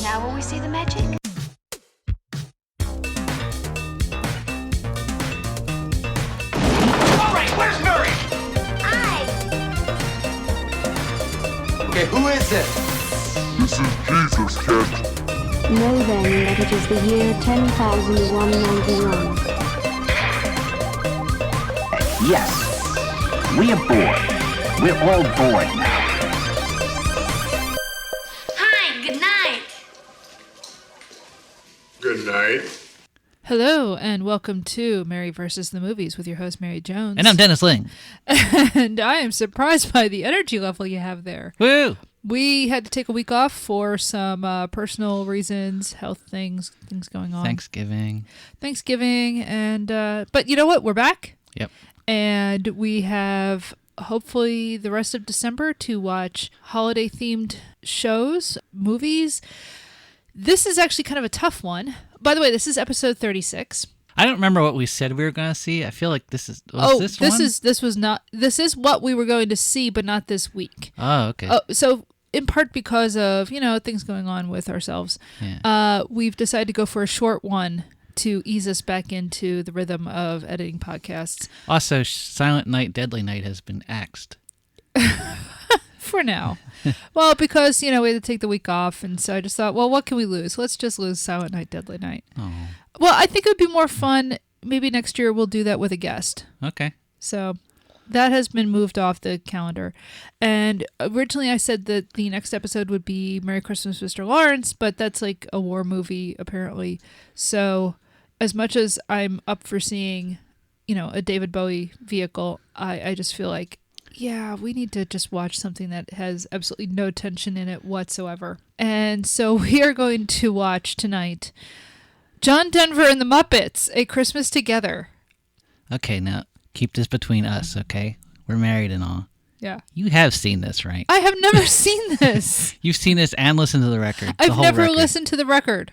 Now will we see the magic? All right, where's Murray? Okay, who is it? This is Jesus, kid. Know then that it is the year 10,191. Yes, we are bored. We're all bored now. Hi, good night. Good night. Hello, and welcome to Mary vs. the Movies with your host, Mary Jones. And I'm Dennis Ling. And I am surprised by the energy level you have there. Woo! We had to take a week off for some personal reasons, health things going on. Thanksgiving, and but you know what? We're back. Yep. And we have hopefully the rest of December to watch holiday-themed shows, movies. This is actually kind of a tough one. By the way, this is episode 36. I don't remember what we said we were going to see. I feel like this is... This is what we were going to see, but not this week. Oh, okay. So in part because of, things going on with ourselves, we've decided to go for a short one to ease us back into the rhythm of editing podcasts. Also, Silent Night, Deadly Night has been axed. For now. Well, because, we had to take the week off, and so I just thought, well, what can we lose? Let's just lose Silent Night, Deadly Night. Oh. Well, I think it would be more fun. Maybe next year we'll do that with a guest. Okay. So that has been moved off the calendar. And originally I said that the next episode would be Merry Christmas, Mr. Lawrence, but that's like a war movie, apparently. So as much as I'm up for seeing, a David Bowie vehicle, I just feel like, yeah, we need to just watch something that has absolutely no tension in it whatsoever. And so we are going to watch tonight John Denver and the Muppets, A Christmas Together. Okay, now keep this between us, okay? We're married and all. Yeah. You have seen this, right? I have never seen this. You've seen this and listened to the record. I've never listened to the record.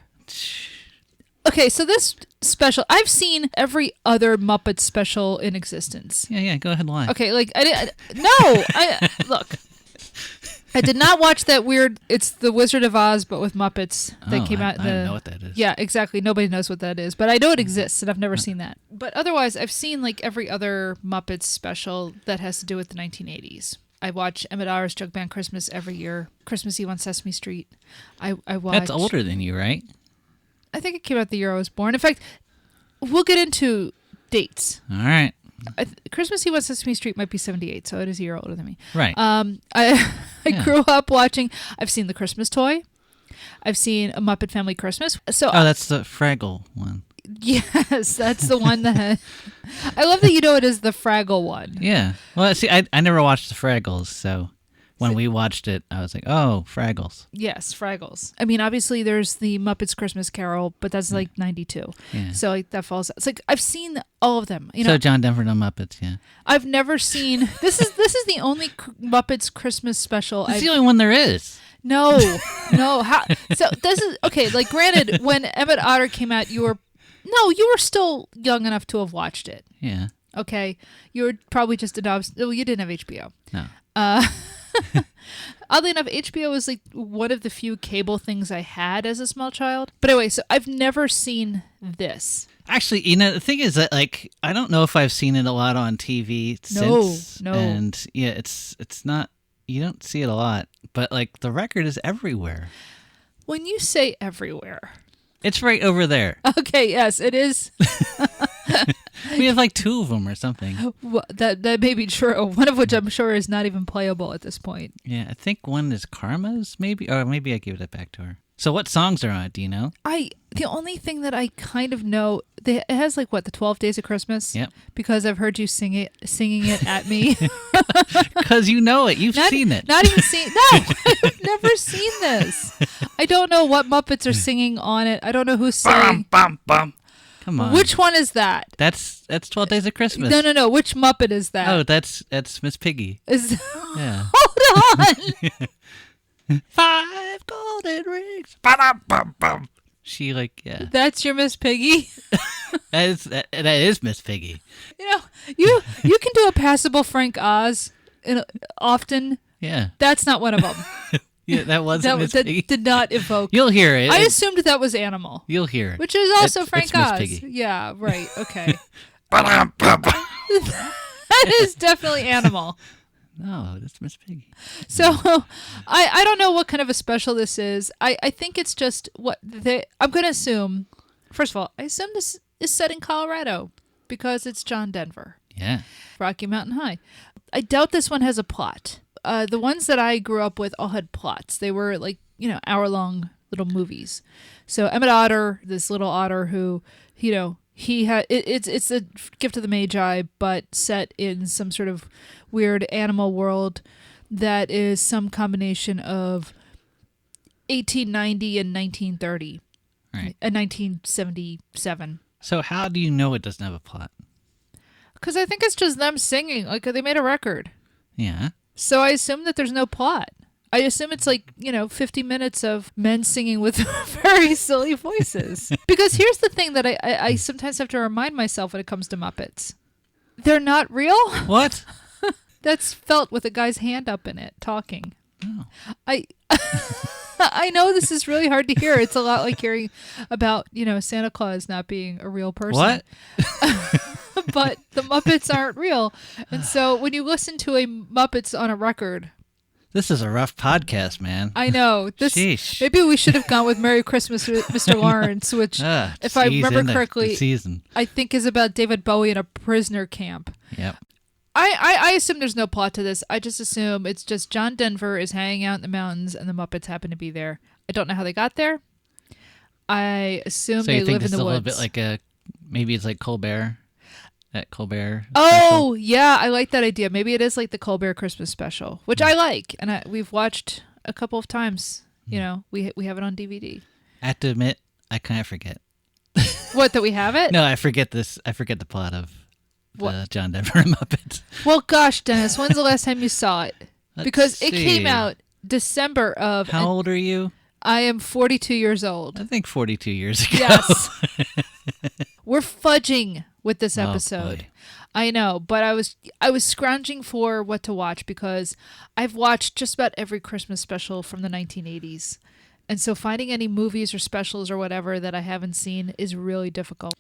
Okay, so this special, I've seen every other Muppet special in existence. Yeah, go ahead, lie. Okay, look, I did not watch that weird, it's the Wizard of Oz, but with Muppets that came out. I don't know what that is. Yeah, exactly. Nobody knows what that is, but I know it exists, and I've never seen that. But otherwise, I've seen like every other Muppets special that has to do with the 1980s. I watch Emmett Otter's Jug Band Christmas every year. Christmas Eve on Sesame Street. I watch. That's older than you, right? I think it came out the year I was born. In fact, we'll get into dates. All right. Christmas Eve on Sesame Street might be 78, so it is a year older than me. Right. I grew up watching. I've seen The Christmas Toy. I've seen A Muppet Family Christmas. So that's the Fraggle one. Yes, that's the one that. I love that you know it is the Fraggle one. Yeah. Well, see, I never watched the Fraggles, so when we watched it, I was like, oh, Fraggles. Yes, Fraggles. I mean, obviously, there's the Muppets Christmas Carol, but that's like 92. Yeah. So like that falls. It's like I've seen all of them. So John Denver and the Muppets, yeah. I've never seen. This is the only Muppets Christmas special. It's the only one there is. No. How? So this is okay. Like, granted, when Emmett Otter came out, you were still young enough to have watched it. Yeah. Okay, you were probably just you didn't have HBO. No. Oddly enough, HBO was like one of the few cable things I had as a small child. But anyway, so I've never seen this. Actually, the thing is that, like, I don't know if I've seen it a lot on TV since. No. And yeah, it's not, you don't see it a lot, but like the record is everywhere. When you say everywhere, it's right over there. Okay, yes, it is. We have like 2 of them or something. Well, that may be true. One of which I'm sure is not even playable at this point. Yeah, I think one is Karma's, maybe, or maybe I gave it back to her. So what songs are on it? Do you know? The only thing that I kind of know, it has like what, the 12 Days of Christmas? Yep. Because I've heard you singing it at me. Because you know it. You've seen it. Not even seen. No, I've never seen this. I don't know what Muppets are singing on it. I don't know who's singing. Bum, bum. Come on. Which one is that? That's 12 Days of Christmas. No. Which Muppet is that? Oh, that's Miss Piggy. Yeah. Hold on. 5 golden rings. Ba-dum-bum-bum. She yeah. That's your Miss Piggy? that is Miss Piggy. You can do a passable Frank Oz often. Yeah. That's not one of them. Yeah, that wasn't Miss that Piggy. did not evoke. You'll hear it. I assumed that was Animal, You'll hear it. which is also Frank it's Miss Oz. Piggy. Yeah, right. Okay. That is definitely Animal. No, that's Miss Piggy. So I don't know what kind of a special this is. I think it's just I'm going to assume, first of all, I assume this is set in Colorado because it's John Denver, Yeah. Rocky Mountain High. I doubt this one has a plot. The ones that I grew up with all had plots. They were like, hour-long little movies. So Emmett Otter, this little otter who, he had it's a gift of the Magi, but set in some sort of weird animal world that is some combination of 1890 and 1930, Right. and 1977. So how do you know it doesn't have a plot? Because I think it's just them singing. Like, they made a record. Yeah. So I assume that there's no plot. I assume it's like, 50 minutes of men singing with very silly voices. Because here's the thing that I sometimes have to remind myself when it comes to Muppets. They're not real. What? That's felt with a guy's hand up in it, talking. Oh. I know this is really hard to hear. It's a lot like hearing about, Santa Claus not being a real person. What? But the Muppets aren't real. And so when you listen to a Muppets on a record, This is a rough podcast, man. I know. Sheesh. Maybe we should have gone with Merry Christmas, Mr. Lawrence, which, if I remember correctly, season. I think is about David Bowie in a prisoner camp. Yep. I assume there's no plot to this. I just assume it's just John Denver is hanging out in the mountains and the Muppets happen to be there. I don't know how they got there. I assume So they you think live this in is the a little woods. bit like maybe it's like Colbert, that Colbert. Oh, yeah, I like that idea. Maybe it is like the Colbert Christmas special, which I like, and we've watched a couple of times. We have it on DVD. I have to admit, I kind of forget. What, that we have it? No, I forget this. I forget the plot of the What? John Denver Muppets. Well, gosh, Dennis, when's the last time you saw it? Let's Because it came see. out December of. How old are you? I am 42 years old. I think 42 years ago. Yes. We're fudging with this Oh, episode. boy. I know, but I was scrounging for what to watch because I've watched just about every Christmas special from the 1980s. And so finding any movies or specials or whatever that I haven't seen is really difficult.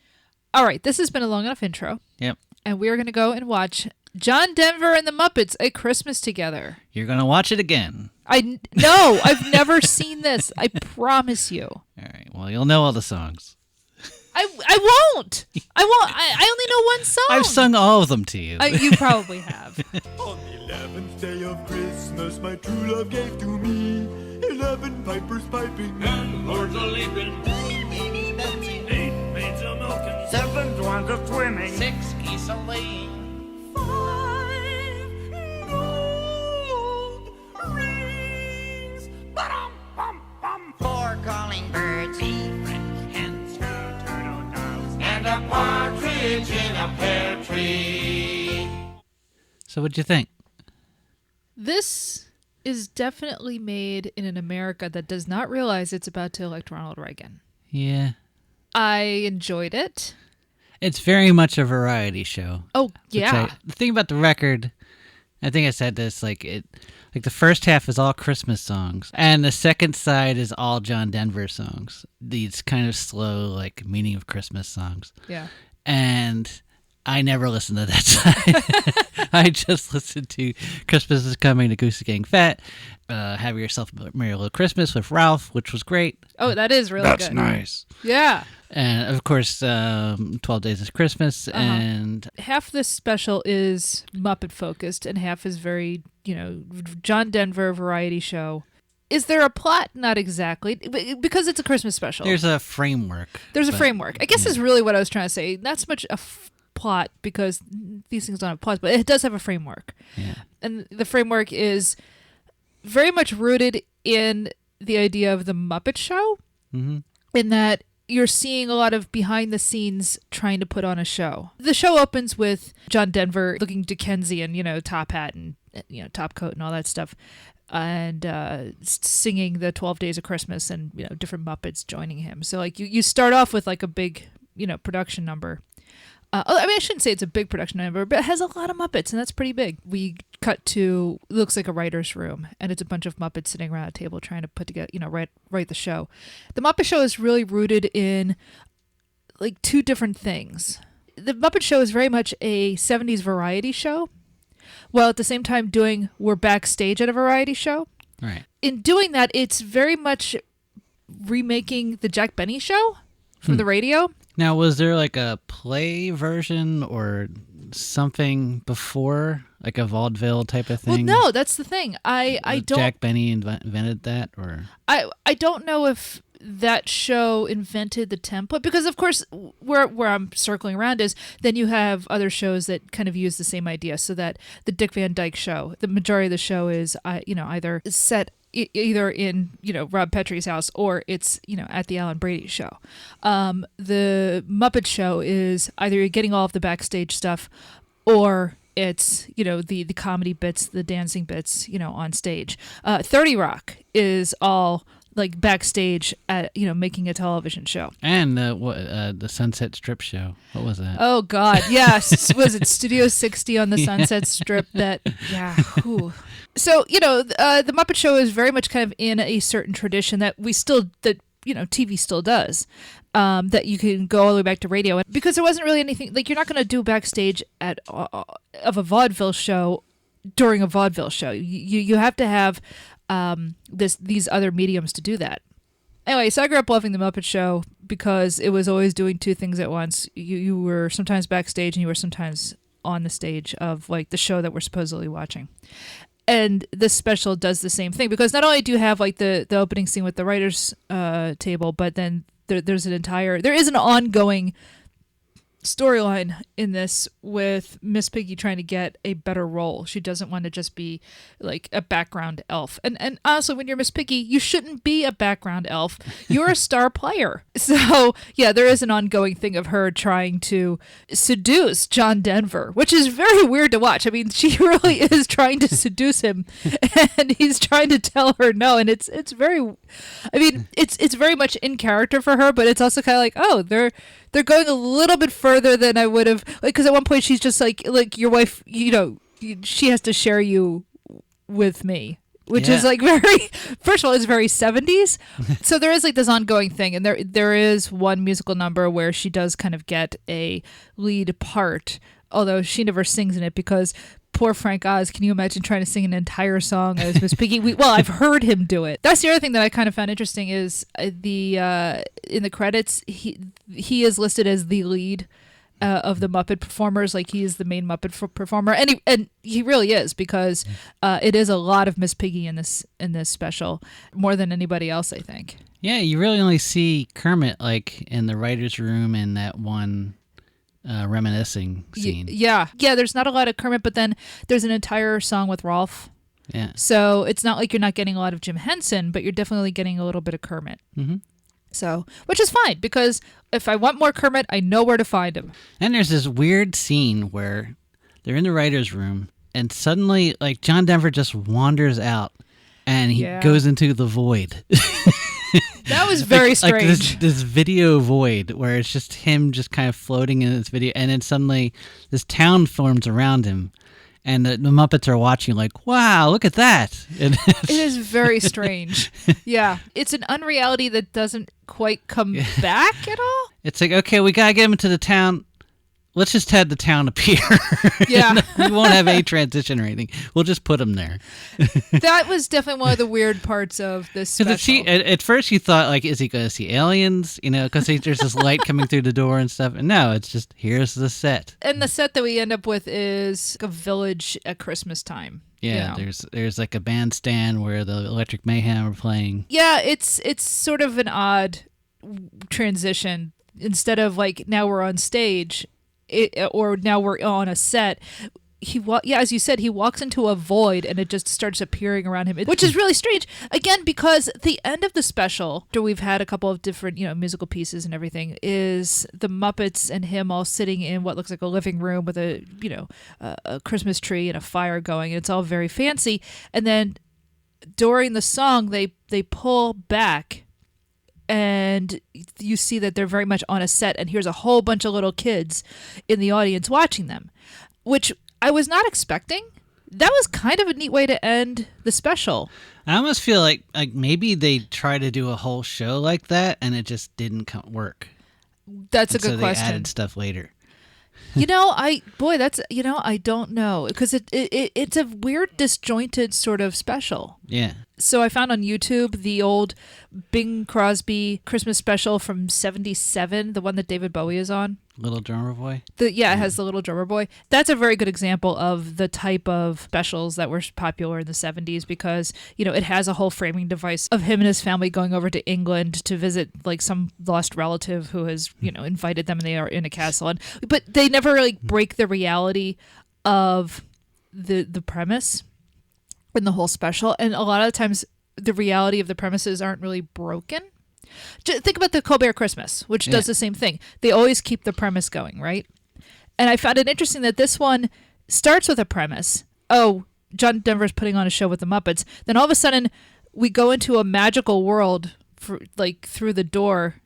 All right, this has been a long enough intro. Yep. And we are going to go and watch John Denver and the Muppets, A Christmas Together. You're going to watch it again. No, I've never seen this. I promise you. All right. Well, you'll know all the songs. I won't. I won't. I only know one song. I've sung all of them to you. You probably have. On the 11th day of Christmas, my true love gave to me 11 pipers piping and lords a leaping, 3 weeny dancing, 8 maids a milking, 7 swans a swimming, 6 geese a laying, 5 gold rings, ba-dum, bum, bum, 4 calling birds, 3 French hens, 2 turtle doves, and a partridge in a pear tree. So what'd you think? This is definitely made in an America that does not realize it's about to elect Ronald Reagan. Yeah. I enjoyed it. It's very much a variety show. Oh, yeah. The thing about the record, I think I said this, like the first half is all Christmas songs, and the second side is all John Denver songs. These kind of slow, like, meaning of Christmas songs. Yeah. And I never listened to that side. I just listened to Christmas is Coming, the Goose is Getting Fat, Have Yourself a Merry Little Christmas with Ralph, which was great. Oh, that is really good. That's nice. Yeah. And, of course, 12 Days of Christmas, and Half this special is Muppet focused and half is very, John Denver variety show. Is there a plot? Not exactly, because it's a Christmas special. there's a framework. There's a but- framework. I guess is really what I was trying to say. Not so much a plot, because these things don't have plots, but it does have a framework. Yeah. And the framework is very much rooted in the idea of the Muppet Show, Mm-hmm. in that you're seeing a lot of behind the scenes trying to put on a show. The show opens with John Denver looking Dickensian, top hat and top coat and all that stuff, and singing the 12 Days of Christmas, and different Muppets joining him. So like you start off with like a big production number. I mean, I shouldn't say it's a big production number, but it has a lot of Muppets, and that's pretty big. We cut to, looks like a writer's room, and it's a bunch of Muppets sitting around a table trying to put together, write the show. The Muppet Show is really rooted in like two different things. The Muppet Show is very much a 70s variety show, while at the same time we're backstage at a variety show. Right. In doing that, it's very much remaking the Jack Benny show from the radio. Now, was there like a play version or something before, like a vaudeville type of thing? Well, no, that's the thing. I don't. Jack Benny invented that, or I don't know if that show invented the template, because of course where I'm circling around is then you have other shows that kind of use the same idea. So that the Dick Van Dyke Show, the majority of the show is either set either in Rob Petrie's house or it's at the Alan Brady Show. The Muppet Show is either you're getting all of the backstage stuff or it's the comedy bits, the dancing bits on stage. 30 Rock is all like backstage at making a television show. And the Sunset Strip show, what was that? Oh God, yes. Was it Studio 60 on the Sunset Strip? Whew. So the Muppet Show is very much kind of in a certain tradition that TV still does, that you can go all the way back to radio, because there wasn't really anything like you're not going to do backstage of a vaudeville show during a vaudeville show. You have to have these other mediums to do that. Anyway, so I grew up loving the Muppet Show because it was always doing two things at once. You were sometimes backstage and you were sometimes on the stage of like the show that we're supposedly watching. And this special does the same thing, because not only do you have like the opening scene with the writers table, but then there is an ongoing storyline in this with Miss Piggy trying to get a better role. She doesn't want to just be like a background elf. And honestly, when you're Miss Piggy, you shouldn't be a background elf. You're a star player. So yeah, there is an ongoing thing of her trying to seduce John Denver, which is very weird to watch. I mean, she really is trying to seduce him and he's trying to tell her no. And it's very, I mean, it's very much in character for her, but it's also kind of like, oh, they're going a little bit further than I would have, like, because at one point she's just like your wife, she has to share you with me, which is like very, first of all, it's very 70s. So there is like this ongoing thing, and there is one musical number where she does kind of get a lead part, although she never sings in it because poor Frank Oz, can you imagine trying to sing an entire song as Miss Piggy? I've heard him do it. That's the other thing that I kind of found interesting is in the credits, he is listed as the lead of the Muppet performers, like he is the main Muppet performer, and he really is, because it is a lot of Miss Piggy in this special, more than anybody else, I think. Yeah, you really only see Kermit like in the writer's room in that one reminiscing scene. Yeah, there's not a lot of Kermit, but then there's an entire song with Rolf. Yeah. So it's not like you're not getting a lot of Jim Henson, but you're definitely getting a little bit of Kermit. Mm-hmm. So, which is fine, because if I want more Kermit, I know where to find him. And there's this weird scene where they're in the writer's room, and suddenly, like, John Denver just wanders out, and he goes into the void. That was very strange. Like this video void where it's just him just kind of floating in this video, and then suddenly this town forms around him, and the Muppets are watching like, wow, look at that. It is very strange. Yeah. It's an unreality that doesn't quite come back at all. It's like, okay, we got to get him into the town. Let's just have the town appear. Yeah. We won't have a transition or anything. We'll just put him there. That was definitely one of the weird parts of this special. At first you thought, like, is he going to see aliens? Because there's this light coming through the door and stuff. And no, it's just, here's the set. And the set that we end up with is a village at Christmas time. Yeah, there's like a bandstand where the Electric Mayhem are playing. Yeah, it's sort of an odd transition. Instead of like, now we're on stage, or now we're on a set, as you said, he walks into a void and it just starts appearing around him, which is really strange. Again, because the end of the special, after we've had a couple of different, musical pieces and everything, is the Muppets and him all sitting in what looks like a living room with a Christmas tree and a fire going, and it's all very fancy. And then during the song, they pull back, and you see that they're very much on a set, and here's a whole bunch of little kids in the audience watching them, which I was not expecting. That was kind of a neat way to end the special. I almost feel like maybe they try to do a whole show like that, and it just didn't work. That's And a good so question. They added stuff later. I don't know, because it's a weird, disjointed sort of special. Yeah. So I found on YouTube the old Bing Crosby Christmas special from '77, the one that David Bowie is on. Little Drummer Boy. It has the little drummer boy. That's a very good example of the type of specials that were popular in the 70s, because, it has a whole framing device of him and his family going over to England to visit like some lost relative who has, invited them, and they are in a castle. But they never really break the reality of the premise in the whole special. And a lot of the times the reality of the premises aren't really broken. Think about the Colbert Christmas, which does the same thing. They always keep the premise going, right? And I found it interesting that this one starts with a premise. Oh, John Denver's putting on a show with the Muppets. Then all of a sudden, we go into a magical world through the door.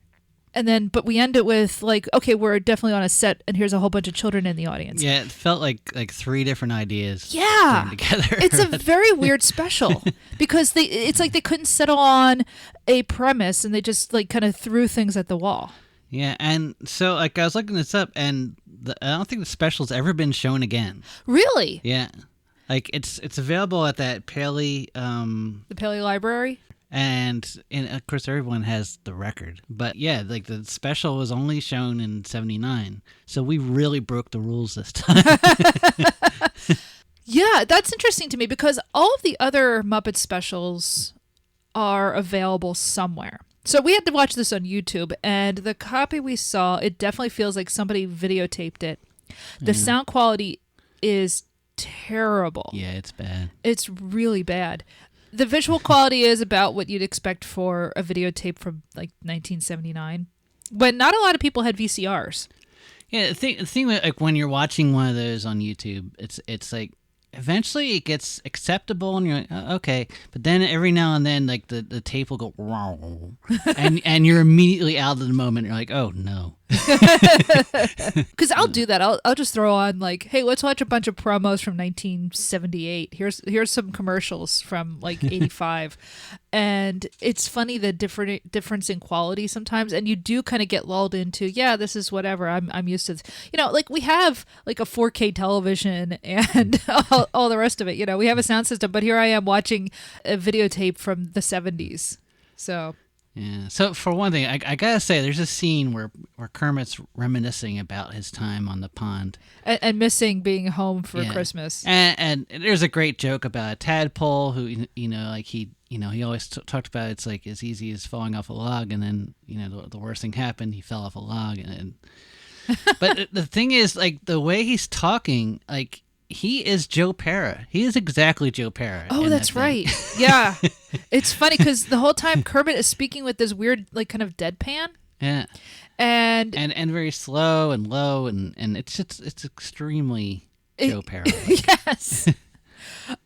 But we end it with okay, we're definitely on a set, and here's a whole bunch of children in the audience. Yeah, it felt like 3 different ideas. Yeah, together. It's a very weird special because it's like they couldn't settle on a premise, and they just kind of threw things at the wall. Yeah, and so I was looking this up, and I don't think the special's ever been shown again. Really? Yeah, it's available at that Paley. The Paley Library. And of course, everyone has the record. But yeah, the special was only shown in '79, so we really broke the rules this time. Yeah, that's interesting to me, because all of the other Muppet specials are available somewhere. So we had to watch this on YouTube, and the copy we saw, it definitely feels like somebody videotaped it. The sound quality is terrible. Yeah, it's bad. It's really bad. The visual quality is about what you'd expect for a videotape from 1979, but not a lot of people had VCRs. Yeah, the thing when you're watching one of those on YouTube, it's like eventually it gets acceptable, and you're like, oh, okay, but then every now and then the tape will go wrong, and you're immediately out of the moment. You're like, oh no. Because I'll do that. I'll just throw on hey, let's watch a bunch of promos from 1978. Here's some commercials from 85, and it's funny the difference in quality sometimes, and you do kind of get lulled into, yeah, this is whatever. I'm used to this. We have a 4K television and all the rest of it. We have a sound system, but here I am watching a videotape from the 70s. So. Yeah. So for one thing, I gotta say, there's a scene where Kermit's reminiscing about his time on the pond and missing being home for Christmas. And there's a great joke about a tadpole who he always talked about it's as easy as falling off a log, and then the worst thing happened, he fell off a log, and but the thing is the way he's talking he is Joe Pera. He is exactly Joe Pera. Oh, that's right. Yeah. It's funny because the whole time Kermit is speaking with this weird, kind of deadpan. Yeah. And very slow and low, and it's extremely Joe Pera. Yes.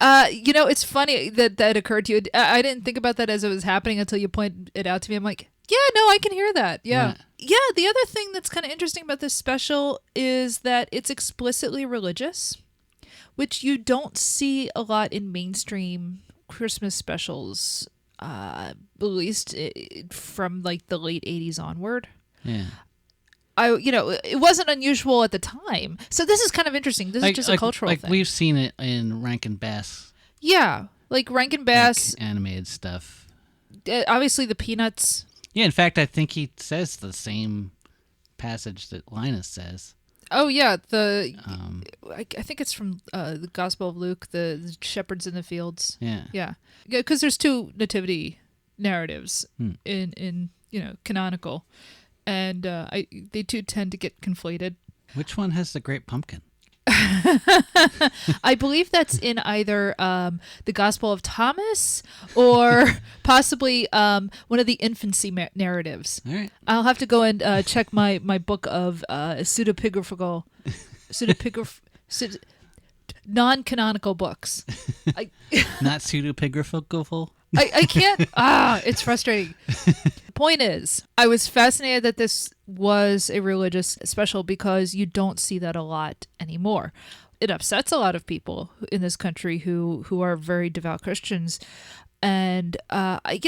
It's funny that occurred to you. I didn't think about that as it was happening until you pointed it out to me. I'm like, yeah, no, I can hear that. Yeah. Yeah, the other thing that's kind of interesting about this special is that it's explicitly religious, which you don't see a lot in mainstream Christmas specials, at least from the late 80s onward. Yeah. It wasn't unusual at the time. So this is kind of interesting. This is just a cultural thing. We've seen it in Rankin Bass. Yeah, Rankin Bass. Animated stuff. Obviously the Peanuts. Yeah, in fact, I think he says the same passage that Linus says. Oh yeah, I think it's from the Gospel of Luke, the shepherds in the fields. Yeah, because there's 2 nativity narratives in canonical, and they too tend to get conflated. Which one has the great pumpkin? I believe that's in either the Gospel of Thomas or possibly one of the infancy narratives. All right. I'll have to go and check my book of non-canonical books. Not pseudepigraphical? I can't. It's frustrating. Point is, I was fascinated that this was a religious special because you don't see that a lot anymore. It upsets a lot of people in this country who are very devout Christians, and I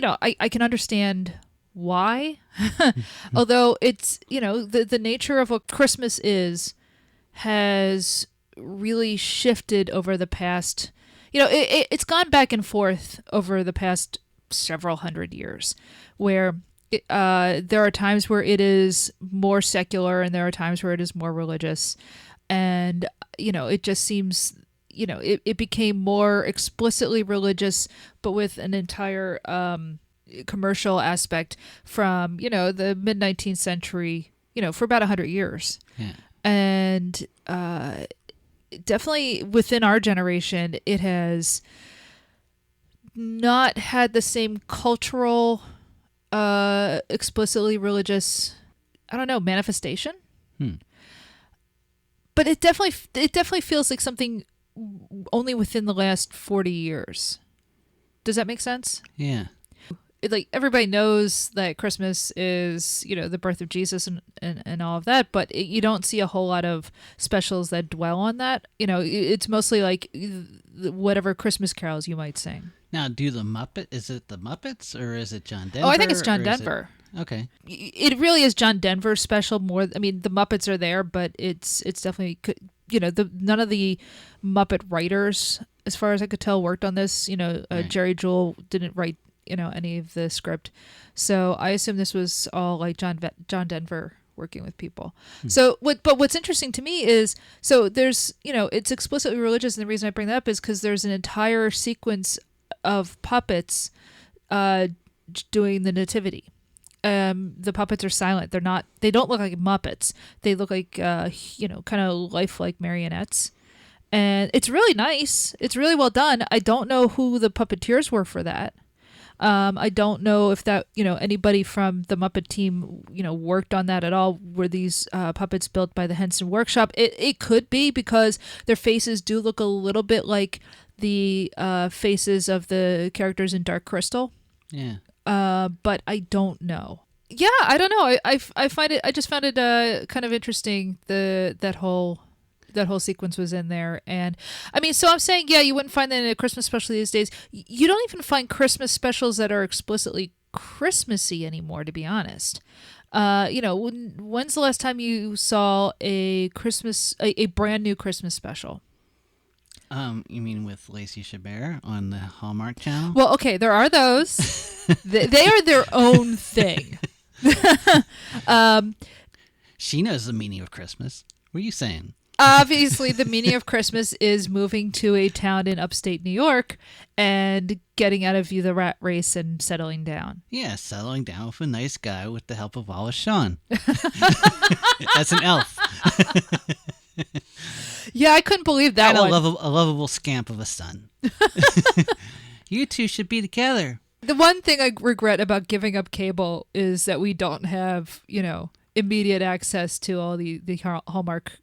can understand why. Although it's the nature of what Christmas has really shifted over the past. It's gone back and forth over the past several hundred years, where there are times where it is more secular and there are times where it is more religious. And, it just seems, it became more explicitly religious, but with an entire commercial aspect from, the mid-19th century, for about 100 years. Yeah. And definitely within our generation, it has not had the same cultural, explicitly religious, manifestation. But it definitely feels like something only within the last 40 years. Does that make sense? Yeah. Like everybody knows that Christmas is, the birth of Jesus and all of that, but you don't see a whole lot of specials that dwell on that. It's mostly like whatever Christmas carols you might sing. Now, is it the Muppets or is it John Denver? Oh, I think it's John Denver. Okay. It really is John Denver's special more. I mean, the Muppets are there, but it's definitely, none of the Muppet writers, as far as I could tell, worked on this. Right. Jerry Jewell didn't write any of the script, so I assume this was all like John Denver working with people. So what's interesting to me is, so there's it's explicitly religious, and the reason I bring that up is because there's an entire sequence of puppets doing the nativity. The puppets are silent. They don't look like Muppets. They look like kind of lifelike marionettes, and it's really nice. It's really well done. I don't know who the puppeteers were for that. I don't know if that, anybody from the Muppet team, worked on that at all. Were these puppets built by the Henson Workshop? It could be, because their faces do look a little bit like the faces of the characters in Dark Crystal. Yeah. But I don't know. Yeah, I don't know. I just found it kind of interesting. That whole sequence was in there. And I mean, so I'm saying, yeah, you wouldn't find that in a Christmas special these days. You don't even find Christmas specials that are explicitly Christmassy anymore, to be honest. When's the last time you saw a brand new Christmas special? You mean with Lacey Chabert on the Hallmark Channel? Well, okay, there are those. they are their own thing. She knows the meaning of Christmas. What are you saying? Obviously, the meaning of Christmas is moving to a town in upstate New York and getting out of the rat race and settling down. Yeah, settling down with a nice guy with the help of Wallace Shawn. As an elf. Yeah, I couldn't believe that and one. a lovable scamp of a son. You two should be together. The one thing I regret about giving up cable is that we don't have, immediate access to all the Hallmark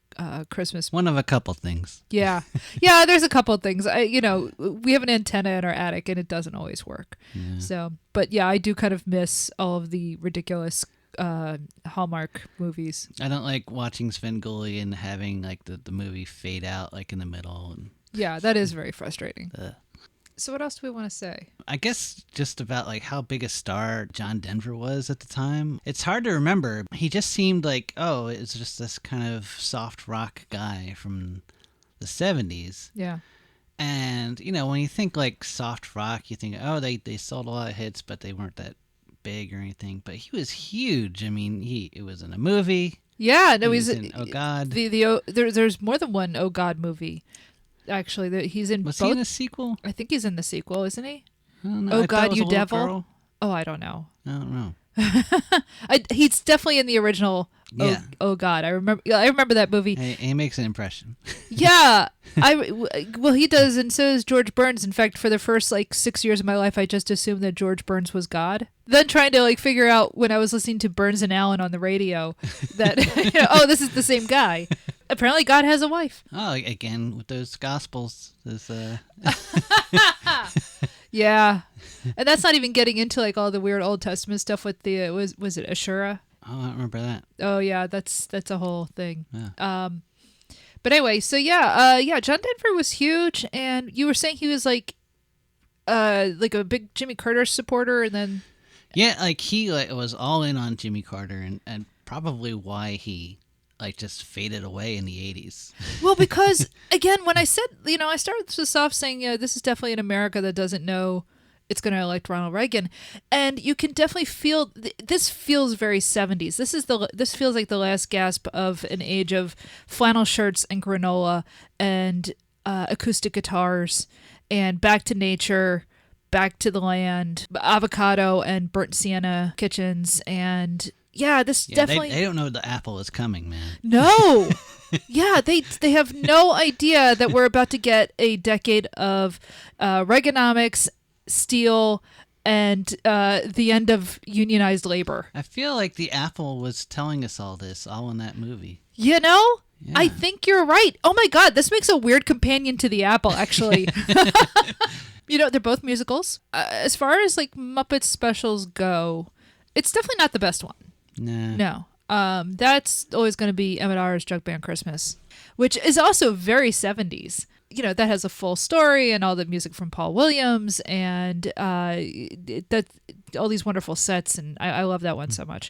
Christmas. One of a couple things. Yeah, there's a couple of things. We have an antenna in our attic and it doesn't always work. Yeah. So, but yeah, I do kind of miss all of the ridiculous Hallmark movies. I don't like watching Svengoolie and having like the movie fade out like in the middle. And Yeah, that is very frustrating. Ugh. So what else do we want to say? I guess just about like how big a star John Denver was at the time. It's hard to remember. He just seemed like, it's just this kind of soft rock guy from the 70s. Yeah. And, when you think like soft rock, you think, they sold a lot of hits, but they weren't that big or anything. But he was huge. I mean, it was in a movie. Yeah, no, he was in Oh God. There's more than one Oh God movie. Actually, he's in Was both. he in a sequel? I think he's in the sequel, isn't he? I don't know. Oh I thought it God, was You a little Devil. girl. Oh, I don't know. I don't know. He's definitely in the original. Yeah. Oh God, I remember that movie. He makes an impression. Yeah, well, he does, and so does George Burns. In fact, for the first 6 years of my life, I just assumed that George Burns was God. Then trying to figure out when I was listening to Burns and Allen on the radio that this is the same guy. Apparently, God has a wife. Oh, again with those Gospels, Yeah, And that's not even getting into like all the weird Old Testament stuff with the was it Ashura? Oh, I don't remember that. Oh yeah, that's a whole thing. Yeah. But anyway, so yeah, John Denver was huge, and you were saying he was like a big Jimmy Carter supporter, and then Yeah, like he was all in on Jimmy Carter, and probably why he like just faded away in the 80s. well, because again, when I said I started this off saying this is definitely an America that doesn't know it's going to elect Ronald Reagan, and you can definitely feel this feels very 70s. This feels like the last gasp of an age of flannel shirts and granola and acoustic guitars and back to nature, back to the land, avocado and burnt sienna kitchens, and definitely they don't know the apple is coming, man. no. Yeah, they have no idea that we're about to get a decade of Reaganomics, steel, and the end of unionized labor. I feel like the apple was telling us all this all in that movie. Yeah. I Yeah. think you're right. Oh my God, this makes a weird companion to the apple, actually. They're both musicals. As far as like Muppets specials go, it's definitely not the best one. Nah. No. That's always going to be Emmett Otter's Jug Band Christmas, which is also very 70s. That has a full story and all the music from Paul Williams and that all these wonderful sets, and I love that one so much.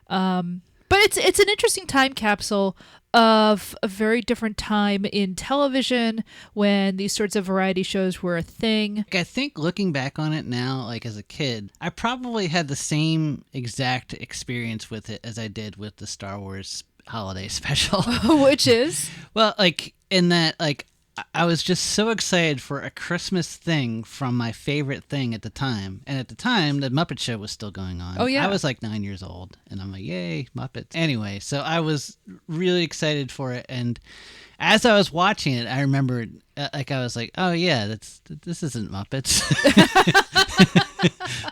But it's an interesting time capsule of a very different time in television when these sorts of variety shows were a thing. I think looking back on it now, like as a kid, I probably had the same exact experience with it as I did with the Star Wars holiday special. Which is? Well, like in that, like I was just so excited for a Christmas thing from my favorite thing at the time. And at the time, the Muppet Show was still going on. Oh, yeah. I was like 9 years old, and I'm like, yay, Muppets. Anyway, so I was really excited for it. And as I was watching it, I remembered, I was like, oh, yeah, this isn't Muppets.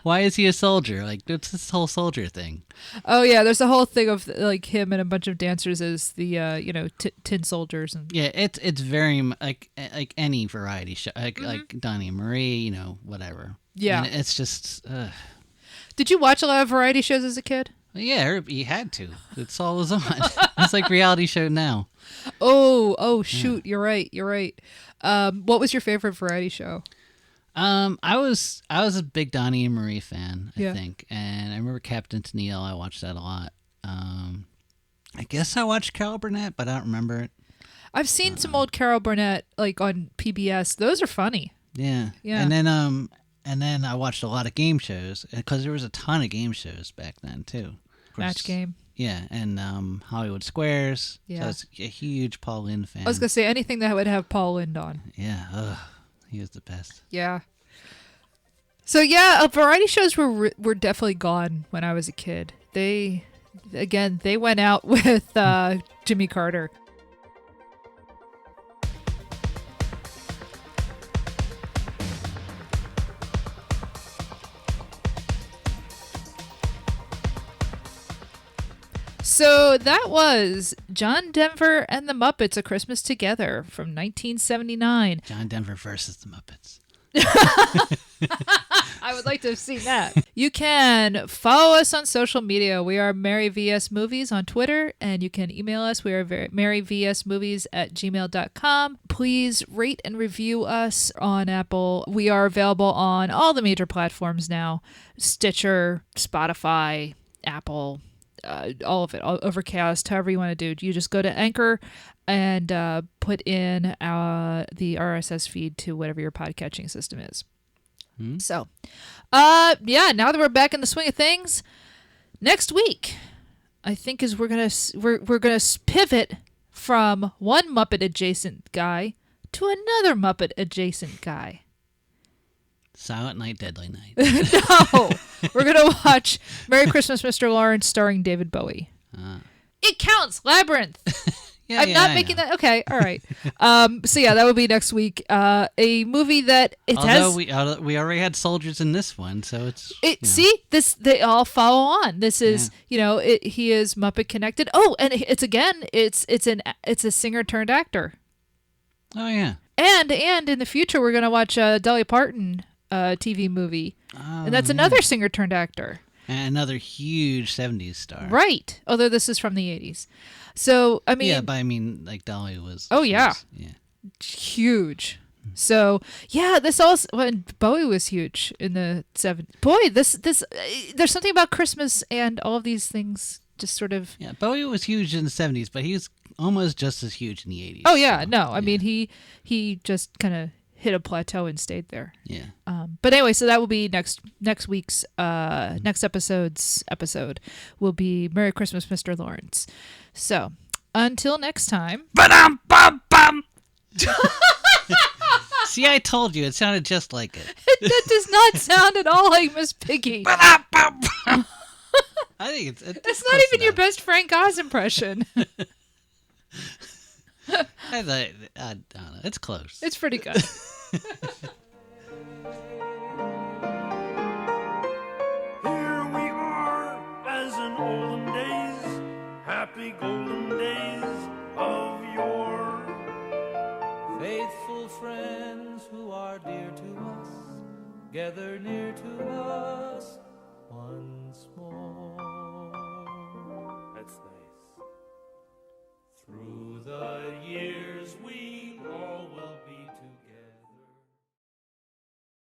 Why is he a soldier? Like, it's this whole soldier thing. Oh yeah, there's a whole thing of like him and a bunch of dancers as the tin soldiers and Yeah, it's very like any variety show, like Donnie and Marie, whatever. Yeah. And it's just. Did you watch a lot of variety shows as a kid? Yeah, he had to. It's all was on. It's like reality show now. Oh shoot, You're right. What was your favorite variety show? I was a big Donnie and Marie fan, I Yeah. think, and I remember Captain Tennille. I watched that a lot. I guess I watched Carol Burnett, but I don't remember it. I've seen some old Carol Burnett like on PBS. Those are funny. Yeah. Yeah. And then I watched a lot of game shows because there was a ton of game shows back then too. Of course, Match Game. Yeah, and Hollywood Squares. Yeah. So I was a huge Paul Lynde fan. I was gonna say anything that would have Paul Lynde on. Yeah, he was the best. Yeah. So yeah, variety shows were definitely gone when I was a kid. They went out with Jimmy Carter. So that was John Denver and the Muppets: A Christmas Together from 1979. John Denver versus the Muppets. I would like to have seen that. You can follow us on social media. We are Mary VS Movies on Twitter, and you can email us. We are maryvsmovies@gmail.com. Please rate and review us on Apple. We are available on all the major platforms now: Stitcher, Spotify, Apple, all of it, Overcast, however you want to do. You just go to Anchor and put in the RSS feed to whatever your podcatching system is. So, now that we're back in the swing of things, next week, I think we're gonna pivot from one Muppet adjacent guy to another Muppet adjacent guy. Silent Night, Deadly Night. No, we're gonna watch Merry Christmas, Mr. Lawrence, starring David Bowie. It counts. Labyrinth. Yeah, I'm not making that. Okay, all right. So yeah, that would be next week. A movie that we already had soldiers in this one, so it's See, they all follow on. This is he is Muppet connected. Oh, and it's a singer turned actor. Oh yeah. And in the future we're gonna watch Dolly Parton TV movie. And that's another singer turned actor. And another huge 70s star. Right. Although this is from the 80s. So, I mean... Yeah, but I mean, like, Dolly was... Oh, yeah. Yeah. Huge. So, yeah, this also... When Bowie was huge in the 70s. Boy, this there's something about Christmas and all of these things just sort of... Yeah, Bowie was huge in the 70s, but he was almost just as huge in the 80s. Oh, yeah, no. I mean, he just kind of hit a plateau and stayed there. Yeah. But anyway, so that will be next week's next episode's episode will be Merry Christmas, Mr. Lawrence. So until next time. Ba-dum-bum-bum! See, I told you, it sounded just like it. That does not sound at all like Miss Piggy. Ba-dum-bum-bum! I think it's That's not even your best Frank Oz impression. I don't know. It's close. It's pretty good. Here we are, as in olden days, happy golden days of yore. Faithful friends who are dear to us, gather near to us once more. That's nice. Through the years we